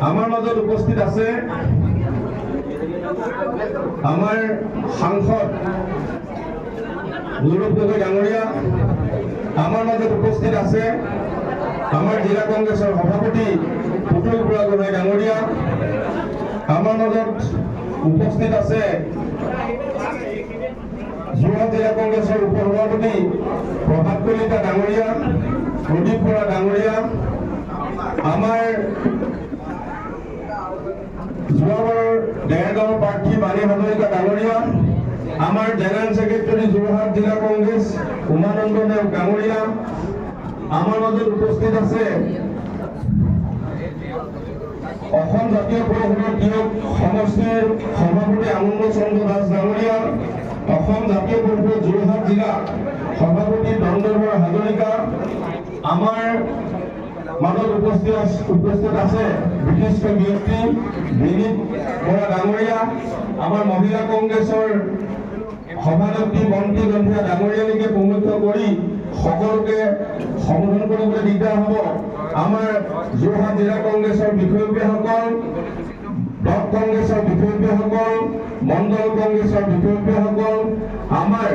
আমাৰ মাজত উপস্থিত আছে আমাৰ সাংসদ গৌৰব গগৈ ডাঙৰীয়া, আমাৰ মাজত উপস্থিত আছে আমাৰ জিলা কংগ্ৰেসেৰ সভাপতি পুতুল বুঢ়াগোহাঁই ডাঙৰীয়া, আমাৰ মাজত উপস্থিত আছে যোৰহাট জিলা কংগ্ৰেসেৰ উপসভাপতি প্ৰভাত কলিতা ডাঙৰীয়া, প্ৰদীপ বৰা ডাঙৰীয়া, আমাৰ যোৱাবাৰৰ দেৰগাঁও প্ৰাৰ্থী বাণী হাজৰিকা ডাঙৰীয়া, আমাৰ জেনাৰেল সেক্ৰেটাৰি যোৰহাট জিলা কংগ্ৰেস উমানন্দ দেৱ ডাঙৰীয়া, আমাৰ মাজত উপস্থিত আছে অসম জাতীয় পৰিষদৰ তিয়ক সমষ্টিৰ সভাপতি আনন্দ চন্দ্ৰ দাস ডাঙৰীয়া, অসম জাতীয় পৰিষদ যোৰহাট জিলা সভাপতি দণ্ডধৰ হাজৰিকা, আমাৰ মাজত উপস্থিত আছে বিশিষ্ট ব্যক্তি বিনীত বৰা ডাঙৰীয়া, আমাৰ মহিলা কংগ্ৰেসেৰ সভানেত্ৰী বন্তি গন্ধিয়া ডাঙৰীয়ালৈকে প্ৰমুখ্য কৰি সকলোকে সম্বোধন কৰিবলৈ দিগদাৰ হ'ব। আমাৰ যোৰহাট জিলা কংগ্ৰেছৰ বিষয়ববীয়াসকল, ব্লক কংগ্ৰেছৰ বিষয়ববীয়াসকল, মণ্ডল কংগ্ৰেছৰ বিষয়ববীয়াসকল, আমাৰ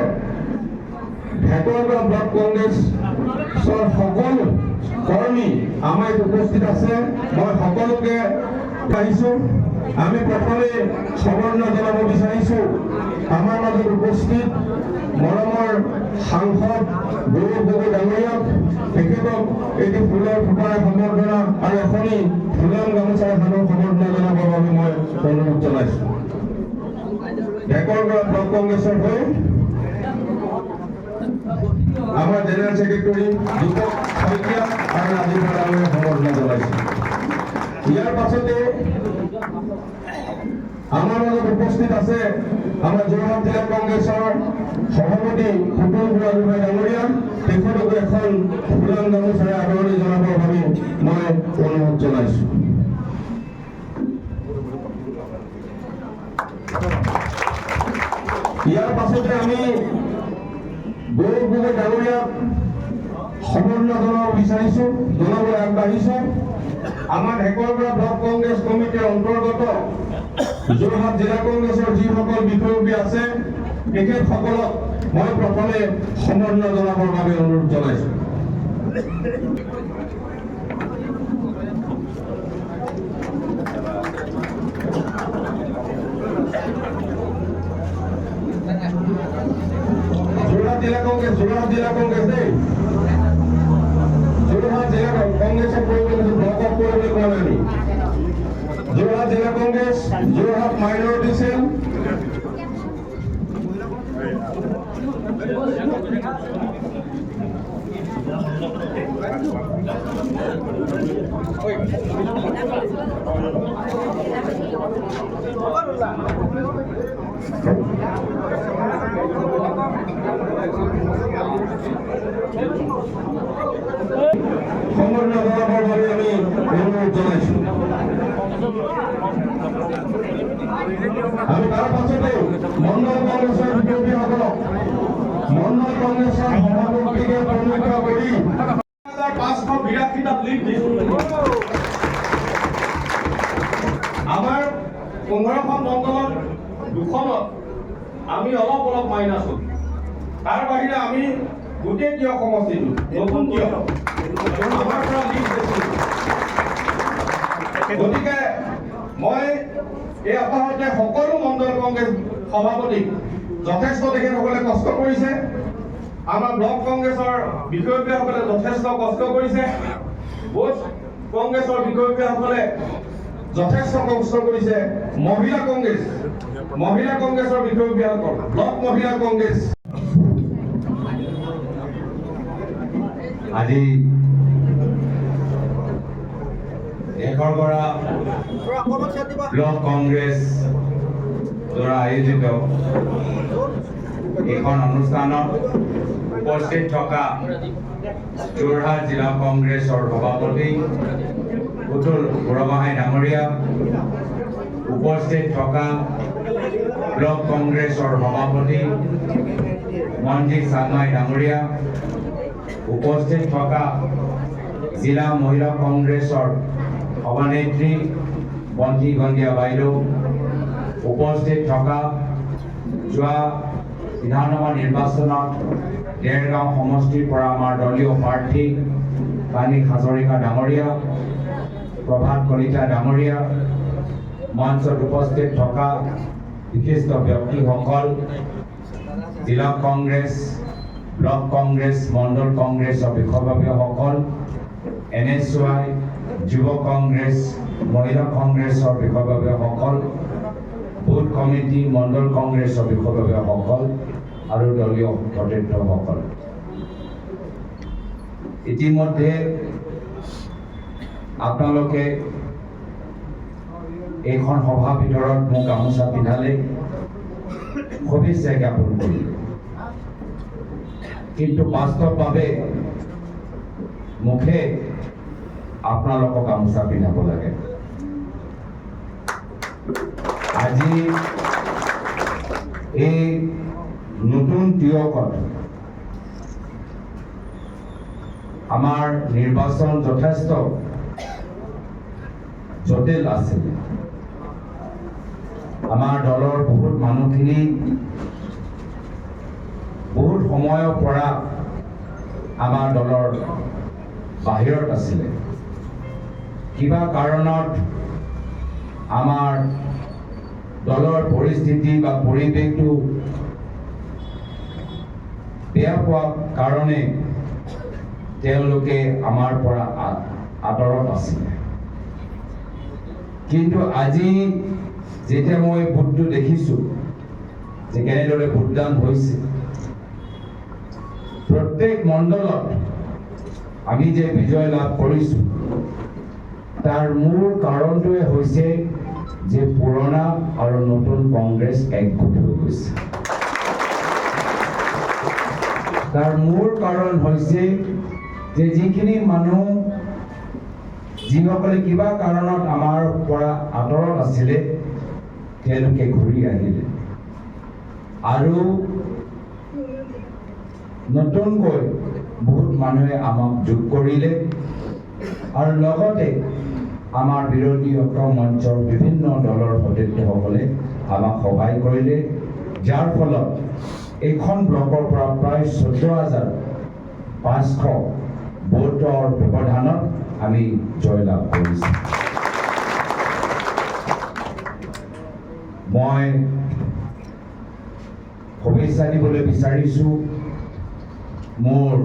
ভেকৰগাঁও ব্লক কংগ্ৰেছৰ সকলো কৰ্মী আমাৰ উপস্থিত আছে। মই সকলোকে আহিছোঁ। আমি প্ৰথমে সম্বৰ্ধনা জনাব বিচাৰিছোঁ আমাৰ মাজত উপস্থিত মৰমৰ সাংসদ গৌৰৱ গগৈ ডাঙৰীয়াক। তেখেতক এটি ফুলৰ ফুটাৰে সম্বৰ্ধনা আৰু এখনি ফুলাম গামোচাৰে সাদৰ সম্বৰ্ধনা জনাবৰ বাবে মই অনুৰোধ জনাইছোঁ। ভেকৰগাঁও ব্লক কংগ্ৰেছৰ হৈ আমাৰ জেনাৰেল সেক্ৰেটাৰি দীপক শইকীয়া আৰু ৰাজীৱ বৰালৈ সম্বৰ্ধনা জনাইছোঁ। ইয়াৰ পাছতে আমাৰ মাজত উপস্থিত আছে আমাৰ যোৰহাট জিলা কংগ্ৰেসেৰ সভাপতি পুতুল বুঢ়াগোহাঁই ডাঙৰীয়া। তেখেতকো এখন ফুলাম গামোচাৰে আদৰণি জনাবৰ বাবে মই অনুৰোধ জনাইছোঁ। ইয়াৰ পাছতে আমি গৌৰৱ গগৈ ডাঙৰীয়াক সম্বৰ্ধনা জনাব বিচাৰিছোঁ, জনাবলৈ আগবাঢ়িছোঁ। আমাৰ ভেকৰগাঁও ব্লক কংগ্ৰেছ কমিটিৰ অন্তৰ্গত যোৰহাট জিলা কংগ্ৰেছৰ যিসকল বিষয়ববী আছে তেখেতসকলক মই প্ৰথমে সম্বৰ্ধনা জনাবৰ বাবে অনুৰোধ জনাইছোঁ। যোৰহাট জিলা কংগ্ৰেছ দেই, যোৰহাট জিলা কংগ্ৰেছৰ পৰিৱৰ্তন ব্লকক কৰিবলৈ কোৱা নাই। যোৰহাট জিলা কংগ্ৰেছ, যোৰহাট মাইনৰিটি সেল, সম্বৰ্ধনা জনাবৰ বাবে আমি অনুৰোধ জনাইছোঁ। আমি তাৰ পাছতে মণ্ডল কংগ্ৰেছৰ বিষয়ববীয়াসকলক মণ্ডল কংগ্ৰেছৰ সভাপতিকে প্ৰমুখ্য কৰি 582টা লিড দিছোঁ। আমাৰ 15খন মণ্ডলত 2খনত আমি অলপ মাইনাছ হ'ল। তাৰ বাহিৰে আমি গোটেই কিয় সমষ্টিটো নতুন কিয় আমাৰ পৰা লিড দিছোঁ। গতিকে মই এই আপাহতে সকলো মণ্ডল কংগ্ৰেছ সভাপতিক যথেষ্ট তেখেতসকলে কষ্ট কৰিছে। আমাৰ ব্লক কংগ্ৰেছৰ বিষয়ববীয়াসকলে যথেষ্ট কষ্ট কৰিছে। বুথ কংগ্ৰেছৰ বিষয়ববীয়াসকলে যথেষ্ট কষ্ট কৰিছে। মহিলা কংগ্ৰেছৰ বিষয়ববীয়াসকল, ব্লক মহিলা কংগ্ৰেছ আজি দেশৰ পৰা ব্লক কংগ্ৰেছ দ্বাৰা আয়োজিত এইখন অনুষ্ঠানত উপস্থিত থকা যোৰহাট জিলা কংগ্ৰেছৰ সভাপতি পুতুল বুঢ়াগোহাঁই ডাঙৰীয়া, উপস্থিত থকা ব্লক কংগ্ৰেছৰ সভাপতি মনজিৎ চাংমাই ডাঙৰীয়া, উপস্থিত থকা জিলা মহিলা কংগ্ৰেছৰ সভানেত্ৰী বন্তি গঙ্গীয়া বাইদেউ, উপস্থিত থকা যোৱা বিধানসভা নিৰ্বাচনত দেৰগাঁও সমষ্টিৰ পৰা আমাৰ দলীয় প্ৰাৰ্থী কানিক হাজৰিকা ডাঙৰীয়া, প্ৰভাত কলিতা ডাঙৰীয়া, মঞ্চত উপস্থিত থকা বিশিষ্ট ব্যক্তিসকল, জিলা কংগ্ৰেছ, ব্লক কংগ্ৰেছ, মণ্ডল কংগ্ৰেছৰ বিষয়ববীয়াসকল, NSY, যুৱ কংগ্ৰেছ, মহিলা কংগ্ৰেছৰ বিষয়ববীয়াসকল, বুথ কমিটি, মণ্ডল কংগ্ৰেছৰ বিষয়ববীয়াসকল আৰু দলীয় সতীৰ্থসকল, ইতিমধ্যে আপোনালোকে এইখন সভাৰ ভিতৰত মোক গামোচা পিন্ধালে, শুভেচ্ছা জ্ঞাপন কৰিলে। কিন্তু বাস্তৱভাৱে মুখে আপোনালোকক গামোচা পিন্ধাব লাগে। আজি এই নতুন তিয়কত আমাৰ নিৰ্বাচন যথেষ্ট জটিল আছিল। আমাৰ দলৰ বহুত মানুহখিনি বহুত সময়ৰ পৰা আমাৰ দলৰ বাহিৰত আছিলে। কিবা কাৰণত আমাৰ দলৰ পৰিস্থিতি বা পৰিৱেশটো বেয়া পোৱা কাৰণে তেওঁলোকে আমাৰ পৰা আঁতৰত আছিলে। কিন্তু আজি যেতিয়া মই ভোটটো দেখিছোঁ যে কেনেদৰে ভোটদান হৈছে, প্ৰত্যেক মণ্ডলত আমি যে বিজয় লাভ কৰিছোঁ তাৰ মূল কাৰণটোৱে হৈছে যে পুৰণা আৰু নতুন কংগ্ৰেছ একগোট হৈ গৈছে। তাৰ মূল কাৰণ হৈছে যে যিখিনি মানুহ যিসকলে কিবা কাৰণত আমাৰ পৰা আঁতৰত আছিলে তেওঁলোকে ঘূৰি আহিলে আৰু নতুনকৈ বহুত মানুহে আমাক যোগ কৰিলে আৰু লগতে আমাৰ বিৰোধী মঞ্চৰ বিভিন্ন দলৰ সতীৰ্থসকলে আমাক সহায় কৰিলে, যাৰ ফলত এইখন ব্লকৰ পৰা প্ৰায় 14,500 ভোটৰ ব্যৱধানত আমি জয়লাভ কৰিছোঁ। মই শুভেচ্ছা দিবলৈ বিচাৰিছোঁ মোৰ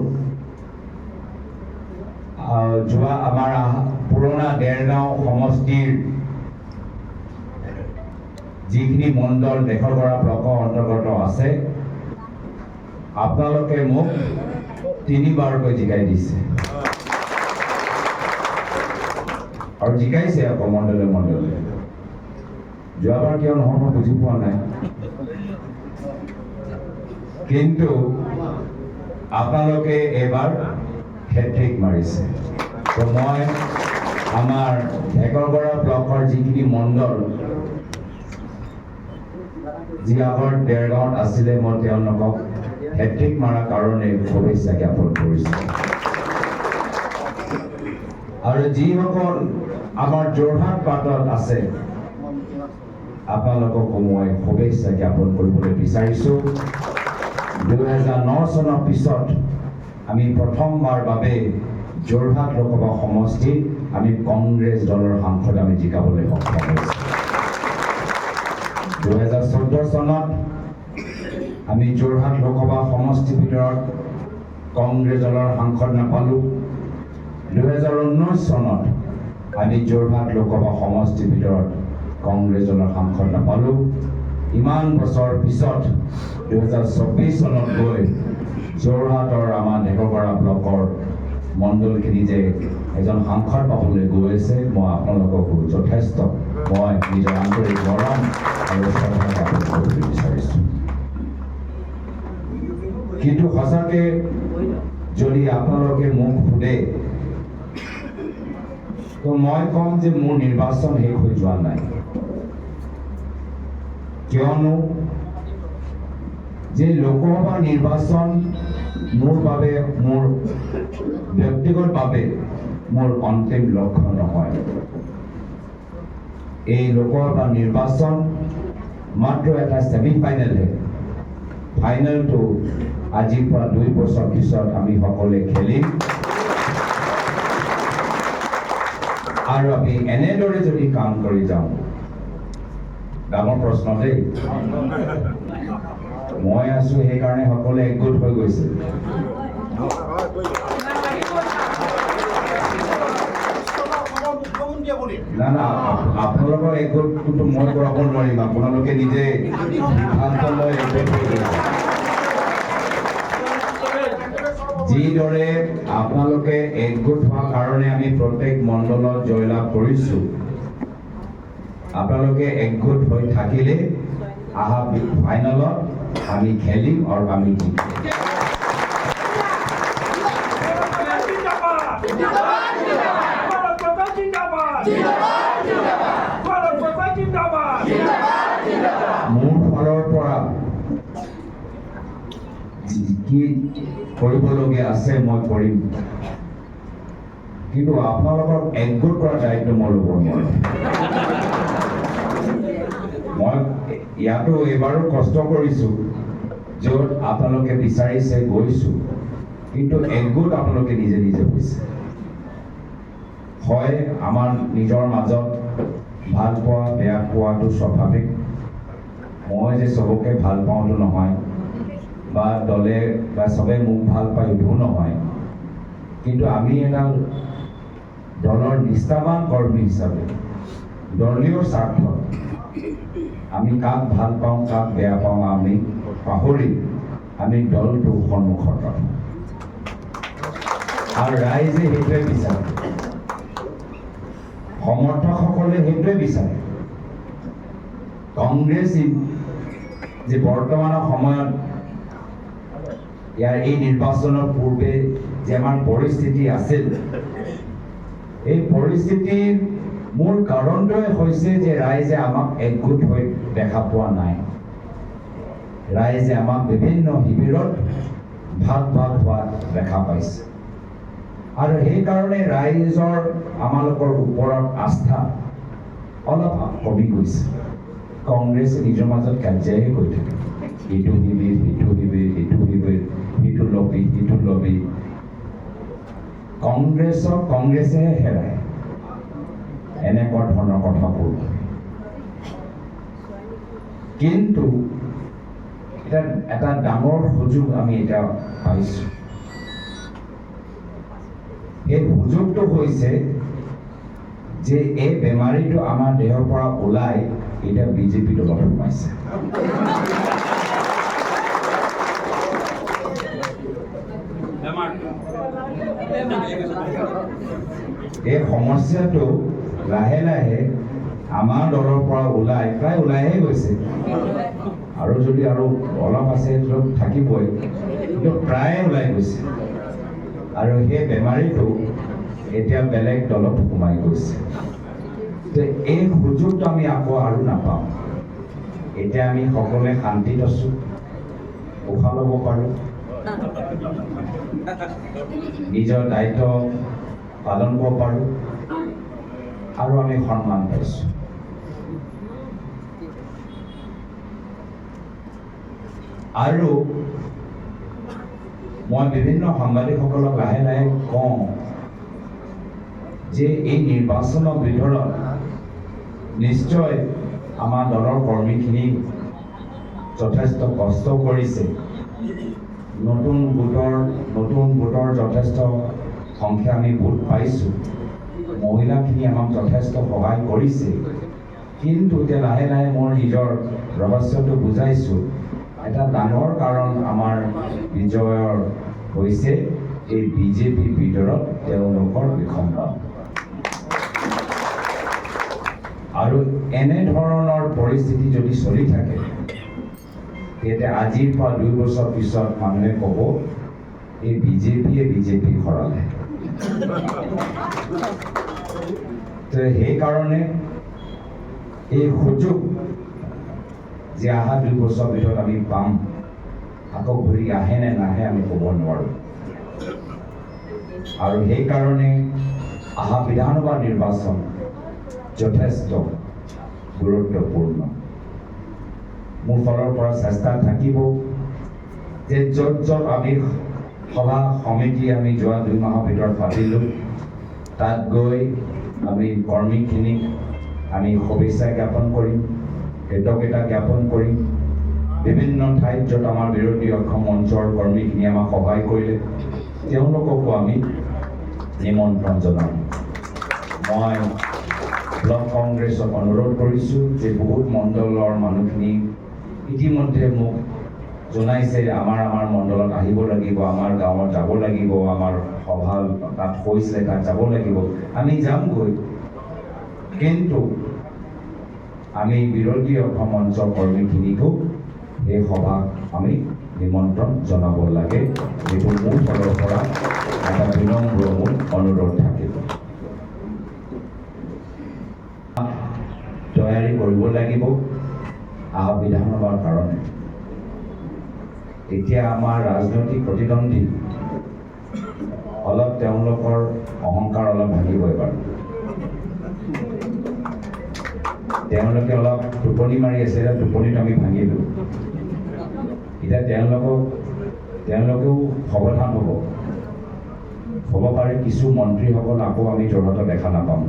যোৱা আমাৰ পুৰণা দেৰগাঁও সমষ্টিৰ যিখিনি মণ্ডল দেশৰগড়া ব্লকৰ অন্তৰ্গত আছে, আপোনালোকে মোক 3বাৰকৈ জিকাই দিছে আৰু জিকাইছে আকৌ মণ্ডলে মণ্ডলে। যোৱাবাৰ কিয় নহ'ব বুজি পোৱা নাই, কিন্তু আপোনালোকে এইবাৰ হেট্ৰিক মাৰিছে। তো মই আমাৰ দেশৰগড়া ব্লকৰ যিখিনি মণ্ডল যি আগৰ দেৰগাঁৱত আছিলে, মই তেওঁলোকক হেট্ৰিক মাৰাৰ কাৰণে শুভেচ্ছা জ্ঞাপন কৰিছোঁ। আৰু যিসকল আমাৰ যোৰহাট পাটত আছে আপোনালোককো মই শুভেচ্ছা জ্ঞাপন কৰিবলৈ বিচাৰিছোঁ। 2009 চনৰ পিছত আমি প্ৰথমবাৰ বাবে যোৰহাট লোকসভা সমষ্টিত আমি কংগ্ৰেছ দলৰ সাংসদ আমি জিকাবলৈ সক্ষম হৈছোঁ। 2014 চনত আমি যোৰহাট লোকসভা সমষ্টিৰ ভিতৰত কংগ্ৰেছ দলৰ সাংসদ নাপালোঁ। 2019 চনত আমি যোৰহাট লোকসভা সমষ্টিৰ ভিতৰত কংগ্ৰেছ দলৰ সাংসদ নাপালোঁ। ইমান বছৰ পিছত 2024 চনত গৈ যোৰহাটৰ আমাৰ দেশৰগড়া ব্লকৰ মণ্ডলখিনি যে এজন সাংসদ পাবলৈ গৈ আছে, মই আপোনালোককো যথেষ্ট মই নিজৰ আন্তৰিক মৰম আৰু শ্ৰদ্ধা জ্ঞাপন কৰিবলৈ বিচাৰিছোঁ। কিন্তু সঁচাকে যদি আপোনালোকে মোক সোধে তো মই ক'ম যে মোৰ নিৰ্বাচন শেষ হৈ যোৱা নাই। কিয়নো যে লোকসভা নিৰ্বাচন মোৰ বাবে মোৰ ব্যক্তিগতভাৱে মোৰ অন্তিম লক্ষ্য নহয়। এই লোকসভা নিৰ্বাচন মাত্ৰ এটা ছেমি ফাইনেলহে। ফাইনেলটো আজিৰ পৰা 2 বছৰ পিছত আমি সকলোৱে খেলিম আৰু আমি এনেদৰে যদি কাম কৰি যাওঁ, ডাঙৰ প্ৰশ্ন দেই। মই আছো সেইকাৰণে সকলোৱে একগোট হৈ গৈছে। না না, আপোনালোকৰ একগোটটো মই কৰাব নোৱাৰিম, আপোনালোকে নিজে সিদ্ধান্ত লৈ একগোট হৈ গৈছে। যিদৰে আপোনালোকে একগোট হোৱাৰ কাৰণে আমি প্ৰত্যেক মণ্ডলত জয়লাভ কৰিছোঁ, আপোনালোকে একগোট হৈ থাকিলে অহা ফাইনেলত আমি খেলিম আৰু আমি জিকিম। মোৰ ফালৰ পৰা কি কৰিবলগীয়া আছে মই কৰিম, কিন্তু আপোনালোকক একগোট কৰা দায়িত্ব মই ল'ব নোৱাৰোঁ। মই ইয়াতো এইবাৰো কষ্ট কৰিছোঁ, য'ত আপোনালোকে বিচাৰিছে গৈছোঁ, কিন্তু একগোট আপোনালোকে নিজে নিজে হৈছে। হয়, আমাৰ নিজৰ মাজত ভাল পোৱা বেয়া পোৱাটো স্বাভাৱিক। মই যে চবকে ভাল পাওঁতো নহয়, বা দলে বা চবে মোক ভাল পায় এইটোও নহয়, কিন্তু আমি এডাল দলৰ নিষ্ঠাবান কৰ্মী হিচাপে দলীয় স্বাৰ্থত আমি কাক ভাল পাওঁ কাক বেয়া পাওঁ আমি পাহৰি আমি দলটো সন্মুখত ৰাখোঁ আৰু ৰাইজে সেইটোৱে বিচাৰে, সমৰ্থকসকলে সেইটোৱে বিচাৰে। কংগ্ৰেছ যে বৰ্তমানৰ সময়ত ইয়াৰ এই নিৰ্বাচনৰ পূৰ্বে যে আমাৰ পৰিস্থিতি আছিল, এই পৰিস্থিতিৰ মূল কাৰণটোৱে হৈছে যে ৰাইজে আমাক একগোট হৈ দেখা পোৱা নাই। ৰাইজে আমাক বিভিন্ন শিবিৰত ভাগ ভাগ হোৱা দেখা পাইছে আৰু সেইকাৰণে ৰাইজৰ আমালোকৰ ওপৰত আস্থা অলপ কমি গৈছে। কংগ্ৰেছে নিজৰ মাজত কাজিয়াহে কৰি থাকে, ইটো শিবিৰ সিটো শিবিৰ, ইটো শিবিৰ সিটো লবি সিটো লবি। কংগ্ৰেছেহে হেৰায় এনেকুৱা ধৰণৰ কথাবোৰ। কিন্তু এটা ডাঙৰ সুযোগ আমি এতিয়া পাইছোঁ। এই সুযোগটো হৈছে যে এই বেমাৰীটো আমাৰ দেহৰ পৰা ওলাই এতিয়া বিজেপি দলত সোমাইছে। এই সমস্যাটো লাহে লাহে আমাৰ দলৰ পৰা ওলাই প্ৰায় ওলাইহে গৈছে, আৰু যদি আৰু অলপ আছে থাকিবই, কিন্তু প্ৰায় ওলাই গৈছে। আৰু সেই বেমাৰীটো এতিয়া বেলেগ দলত সোমাই গৈছে। এই সুযোগটো আমি আকৌ আৰু নাপাওঁ। এতিয়া আমি সকলোৱে শান্তিত আছোঁ, উশাহ ল'ব পাৰোঁ, নিজৰ দায়িত্ব পালন কৰিব পাৰোঁ আৰু আমি সন্মান পাইছোঁ। আৰু মই বিভিন্ন সাংবাদিকসকলক লাহে লাহে কওঁ যে এই নিৰ্বাচনৰ ভিতৰত নিশ্চয় আমাৰ দলৰ কৰ্মীখিনি যথেষ্ট কষ্ট কৰিছে। নতুন ভোটৰ যথেষ্ট সংখ্যা আমি ভোট পাইছোঁ, মহিলাখিনি আমাক যথেষ্ট সহায় কৰিছে। কিন্তু এতিয়া লাহে লাহে মোৰ নিজৰ ৰহস্যটো বুজাইছোঁ। এটা ডাঙৰ কাৰণ আমাৰ বিজয়ৰ হৈছে এই বিজেপি ভিতৰত তেওঁলোকৰ বিসম্বাদ। আৰু এনেধৰণৰ পৰিস্থিতি যদি চলি থাকে তেতিয়া আজিৰ পৰা 2 বছৰ পিছত মানুহে ক'ব এই বিজেপি সৰালে। তো সেইকাৰণে এই সুযোগ যে অহা 2 বছৰ ভিতৰত আমি পাম, আকৌ ঘূৰি আহে নে নাহে আমি ক'ব নোৱাৰোঁ। আৰু সেইকাৰণে অহা বিধানসভা নিৰ্বাচন যথেষ্ট গুৰুত্বপূৰ্ণ। মোৰ ফালৰ পৰা চেষ্টা থাকিব যে য'ত আমি সভা সমিতি আমি যোৱা 2 মাহৰ ভিতৰত পাতিলোঁ, তাত গৈ আমি কৰ্মীখিনিক আমি শুভেচ্ছা জ্ঞাপন কৰিম, কৃতজ্ঞতা জ্ঞাপন কৰিম। বিভিন্ন ঠাইত য'ত আমাৰ বিৰোধী অক্ষম মঞ্চৰ কৰ্মীখিনি আমাক সহায় কৰিলে তেওঁলোককো আমি নিমন্ত্ৰণ জনাম। মই ব্লক কংগ্ৰেছক অনুৰোধ কৰিছোঁ যে বহুত মণ্ডলৰ মানুহখিনি ইতিমধ্যে মোক জনাইছে আমাৰ মণ্ডলত আহিব লাগিব, আমাৰ গাঁৱত যাব লাগিব, আমাৰ সভা তাত হৈছিলে তাত যাব লাগিব। আমি যামগৈ, কিন্তু আমি বিৰোধী অক্ষম মঞ্চৰ কৰ্মীখিনিকো এই সভাত আমি নিমন্ত্ৰণ জনাব লাগে। এইটো মোৰ ফালৰ পৰা এটা বিনম্ৰ মোৰ অনুৰোধ থাকিব। তৈয়াৰী কৰিব লাগিব অহা বিধানসভাৰ কাৰণে। এতিয়া আমাৰ ৰাজনৈতিক প্ৰতিদ্বন্দ্বী অলপ তেওঁলোকৰ অহংকাৰ অলপ ভাঙিবই বাৰু। তেওঁলোকে অলপ টোপনি মাৰি আছে, টোপনিটো আমি ভাঙিলোঁ। এতিয়া তেওঁলোকেও সাৱধান হ'ব পাৰে কিছু মন্ত্ৰীসকল আকৌ আমি যোৰহাটত দেখা নাপাম।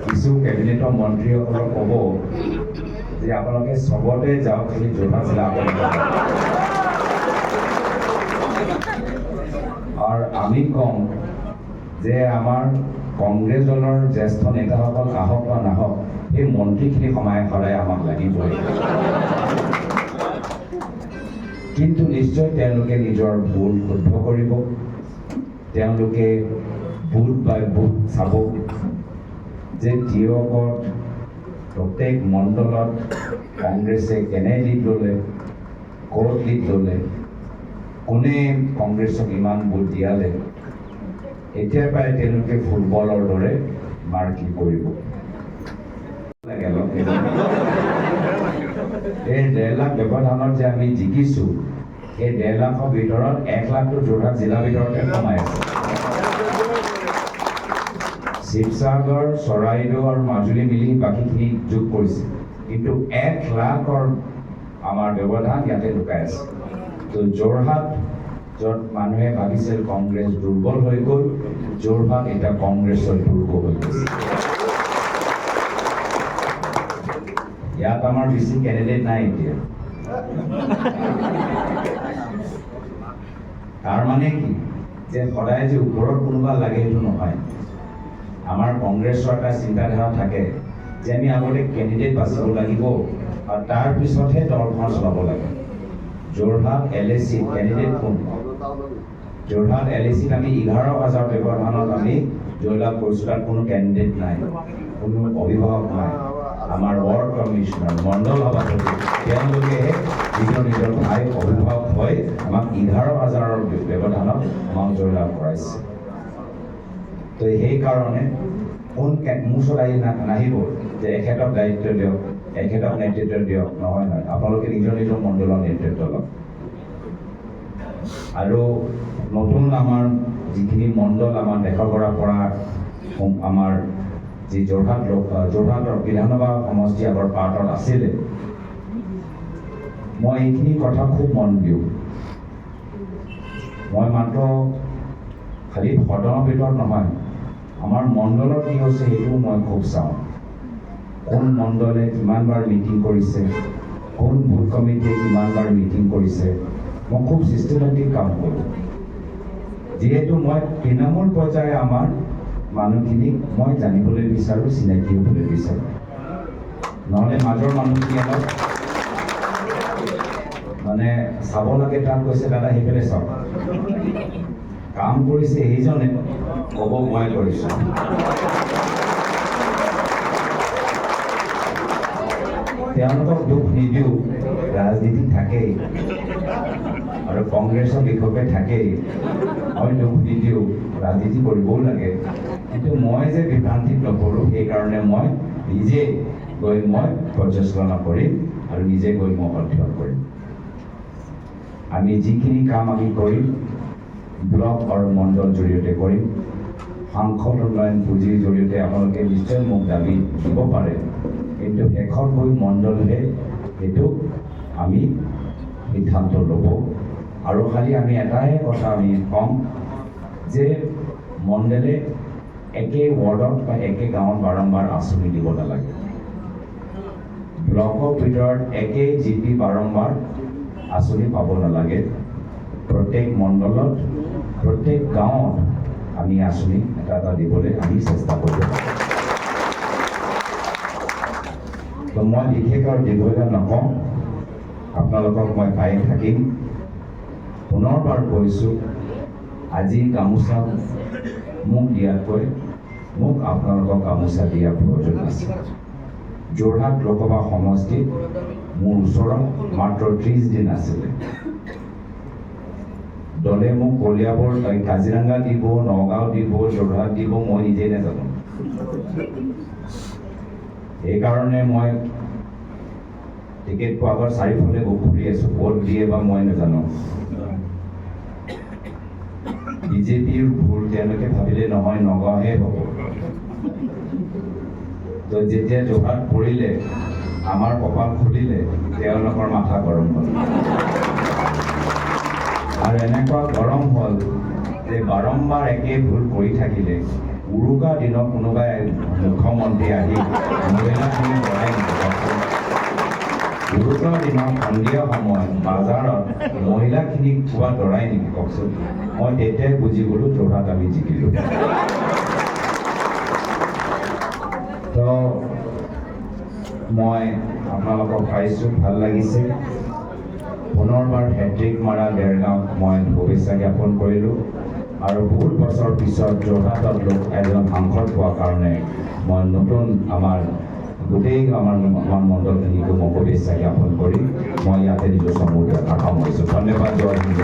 কিছু কেবিনেটৰ মন্ত্ৰীসকলক ক'ব যে আপোনালোকে চবতে যাওক, খালি যোৰহাট জিলা আৰু আমি কম যে আমাৰ কংগ্ৰেছ দলৰ জ্যেষ্ঠ নেতাসকল আহক বা নাহক, এই মন্ত্ৰীখিনি সদায় আমাক লাগিবই। কিন্তু নিশ্চয় তেওঁলোকে নিজৰ ভুল শুদ্ধ কৰিব, তেওঁলোকে বুথ বাই বুথ চাব যে তিয়কত প্ৰত্যেক মণ্ডলত কংগ্ৰেছে কেনে লিড ল'লে, ক'ত লিড ল'লে, কোনে কংগ্ৰেছক ইমান ভোট দিয়ালে। এতিয়াৰ পৰাই তেওঁলোকে ফুটবলৰ দৰে মাৰ্কিং কৰিব। এই 1.5 লাখ ব্যৱধানত যে আমি জিকিছোঁ, এই 1.5 লাখৰ ভিতৰত 1 লাখটো যোৰহাট জিলাৰ ভিতৰতে সোমাই আছে। শিৱসাগৰ, চৰাইদেউ আৰু মাজুলী মিলি বাকীখিনি যোগ কৰিছে, কিন্তু 1 লাখৰ আমাৰ ব্যৱধান ইয়াতে লুকাই আছে। তো যোৰহাট য'ত মানুহে ভাবিছিল কংগ্ৰেছ দুৰ্বল হৈ গ'ল, যোৰহাট এতিয়া কংগ্ৰেছৰ দুৰ্গ হৈ গৈছে। ইয়াত আমাৰ বেছি কেণ্ডিডেট নাই এতিয়া। তাৰ মানে কি যে সদায় যে ওপৰত কোনোবা লাগে সেইটো নহয়। আমাৰ কংগ্ৰেছৰ এটা চিন্তাধাৰা থাকে যে আমি আগতে কেণ্ডিডেট বাচিব লাগিব আৰু তাৰ পিছতহে দলখন চলাব লাগে। যোৰহাট LAC কেণ্ডিডেট কোন? যোৰহাট LACত আমি 11,000 ব্যৱধানত আমি জয়লাভ কৰিছোঁ। তাত কোনো কেণ্ডিডেট নাই, কোনো অভিভাৱক নাই। আমাৰ ৱাৰ্ড কমিশ্যনাৰ, মণ্ডল সভাপতি তেওঁলোকেহে নিজৰ ভাই অভিভাৱক হৈ আমাক 11,000ৰ ব্যৱধানত আমাক জয়লাভ কৰাইছে। তো সেইকাৰণে কোন মোৰ ওচৰত আহি নাহিব যে এখেতক দায়িত্ব দিয়ক, এখেতক নেতৃত্ব দিয়ক, নহয়। আপোনালোকে নিজৰ মণ্ডলৰ নেতৃত্ব লওক। আৰু নতুন আমাৰ যিখিনি মণ্ডল আমাৰ দেশৰ পৰা আমাৰ যি যোৰহাটৰ বিধানসভা সমষ্টি আগৰ পাৰ্টত আছিলে, মই এইখিনি কথা খুব মন দিওঁ। মই মাত্ৰ খালি সদনৰ ভিতৰত নহয়, আমাৰ মণ্ডলত কি হৈছে সেইটোও মই খুব চাওঁ। কোন মণ্ডলে কিমানবাৰ মিটিং কৰিছে, কোন বুথ কমিটিয়ে কিমানবাৰ মিটিং কৰিছে, মই খুব চিষ্টেমেটিক কাম কৰোঁ। যিহেতু মই তৃণমূল পৰ্যায়ে আমাৰ মানুহখিনিক মই জানিবলৈ বিচাৰোঁ, চিনাকি হ'বলৈ বিচাৰোঁ। নহ'লে মাজৰ মানুহখিনি অলপ মানে চাব লাগে, তাত কৈছে দাদা সেইফালে চাওক। কাম কৰিছে এইজনে ক'ব মই কৰিছোঁ। তেওঁলোকক দুখ নিদিওঁ, ৰাজনীতি থাকেই আৰু কংগ্ৰেছৰ বিষয়ে থাকেই, মই দুখ নিদিওঁ, ৰাজনীতি কৰিবও লাগে। কিন্তু মই যে বিভ্ৰান্তিত নপৰোঁ সেইকাৰণে মই নিজে গৈ মই পৰ্যালোচনা কৰিম আৰু নিজে গৈ মই অধ্যয়ন কৰিম। আমি যিখিনি কাম আমি কৰিম ব্লক আৰু মণ্ডল জৰিয়তে কৰিম। সাংসদ উন্নয়ন পুঁজিৰ জৰিয়তে আপোনালোকে নিশ্চয় মোক দাবী দিব পাৰে, কিন্তু শেষত গৈ মণ্ডলহে সেইটো আমি সিদ্ধান্ত ল'ব। আৰু খালি আমি এটাই কথা আমি ক'ম যে মণ্ডলে একে ৱাৰ্ডত বা একে গাঁৱত বাৰম্বাৰ আঁচনি দিব নালাগে। ব্লকৰ ভিতৰত একে জিপি বাৰম্বাৰ আঁচনি পাব নালাগে। প্ৰত্যেক মণ্ডলত প্ৰত্যেক গাঁৱত আমি আঁচনি এটা এটা দিবলৈ আমি চেষ্টা কৰিব লাগে। তো মই বিশেষ আৰু দীঘলীয়া নকওঁ, আপোনালোকক মই পাই থাকিম। পুনৰবাৰ কৈছোঁ, আজি গামোচা মোক দিয়াতকৈ মোক আপোনালোকক গামোচা দিয়া প্ৰয়োজন আছে। যোৰহাট লোকসভা সমষ্টিত মোৰ ওচৰত মাত্ৰ 30 দিন আছিলে। দলে মোক কলিয়াবৰ কাজিৰঙা দিব, নগাঁও দিব, যোৰহাট দিব, মই নিজে নাজানো। সেইকাৰণে মই টিকেট পোৱাৰ চাৰিওফালে ঘূৰি আছোঁ, ক'ত দিয়ে বা মই নাজানো। বিজেপিৰ ভুল, তেওঁলোকে ভাবিলে নহয় নগাঁৱহে হ'ব। তো যেতিয়া যোৰহাট পৰিলে, আমাৰ কপাল খুলিলে, তেওঁলোকৰ মাথা গৰম হ'ল। আৰু এনেকুৱা গৰম হ'ল যে বাৰম্বাৰ একে ভুল কৰি থাকিলে উৰুকা দিনত কোনোবাই মুখ্যমন্ত্ৰী আহি মহিলাখিনি বঢ়াই উৰুকা দিনত সন্ধিয়া সময়ত বাজাৰত মহিলাখিনিক খোৱা দৰাই নেকি কওকচোন। মই তেতিয়াই বুজি গ'লোঁ যোৰহাট আমি জিকিলোঁ। তো মই আপোনালোকক পাইছোঁ, ভাল লাগিছে। পুনৰবাৰ হেট্ৰিক মাৰা দেৰগাঁৱত মই শুভেচ্ছা জ্ঞাপন কৰিলোঁ। আৰু বহুত বছৰ পিছত যোৰহাটত এজন সাংসদ পোৱাৰ কাৰণে মই নতুন আমাৰ গোটেই আমাৰ মণ্ডলখিনিকো মই শুভেচ্ছা জ্ঞাপন কৰি মই ইয়াতে নিজৰ চমু সামৰিছোঁ। ধন্যবাদ। জয় হিন্দ।